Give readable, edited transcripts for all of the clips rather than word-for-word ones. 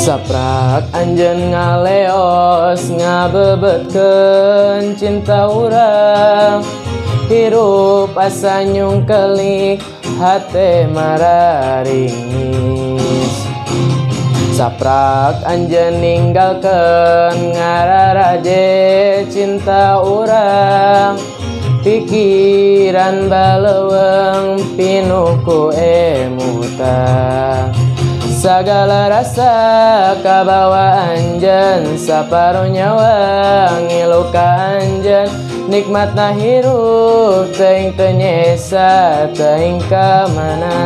Saprak anjeun ngaleos ngabebetkeun cinta urang, hirup asa nyungkelik hate mararingis. Saprak anjeun ninggalkeun ngararaje cinta urang, pikiran baleuweung pinuh ku emutang. Sagala rasa kabawa anjeun, saparuh nyawa ngilu ka anjeun. Nikmatna hirup teuing teu nyesa teuing ka mana.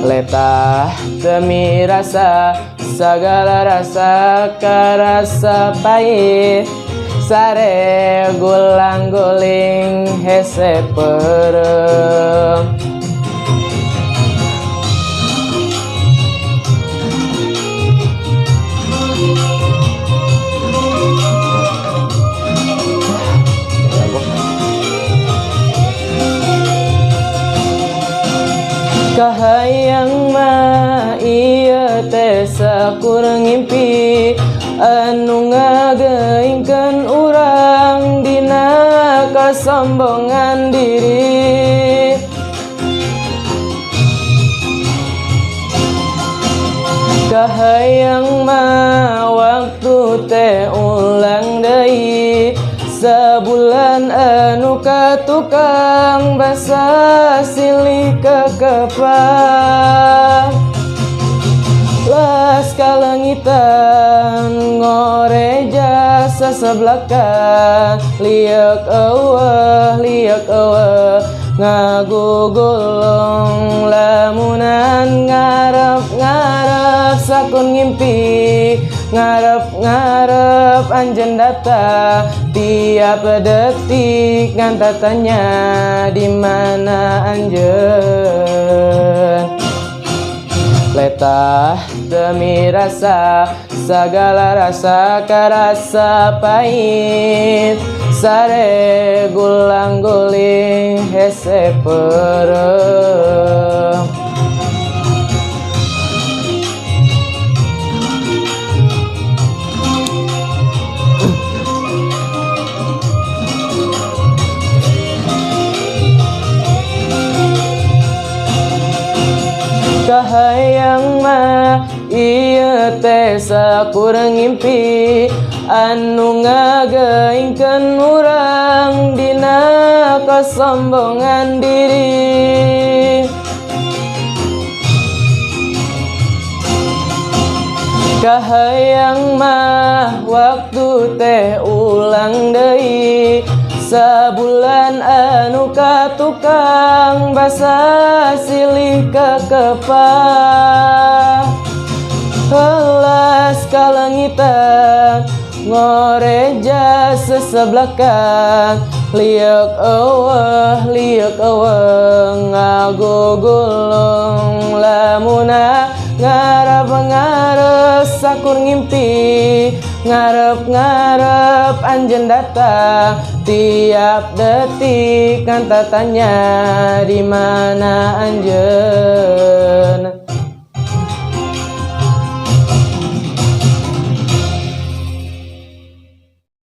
Letah teu mirasa sagala rasa karasa pait, sare gulang-guling hese peureum. Kahayang mah ieu teh sakurang ngimpi anu ngageingkeun urang dina kasombongan diri. Kahayang mah waktu teh ulang deui, sabulan anu ka tukang basa silih kekepan. Las kalengitan ngoreja saseblakan, liek eueuh ngagugulung lamunan ngarep sakun ngimpi, ngarep anjeun datang tiap detik ngan tatanya di mana anjeun. Letah demi rasa sagala rasa karasa pait, sare gulang-guling hese peureum. Kahayang mah ieu teh sakurang ngimpi anu ngageingkeun urang dina kasombongan diri. Kahayang mah waktu teh ulang deui, sabulan anu ka tukang basa silih kekepan. Helas kalengitan ngoreja seseblakan, liek eueuh ngagugulung lamunna ngarep sakur ngimpi, ngarep anjeun datang tiap detik kan tatanya di mana anjeun.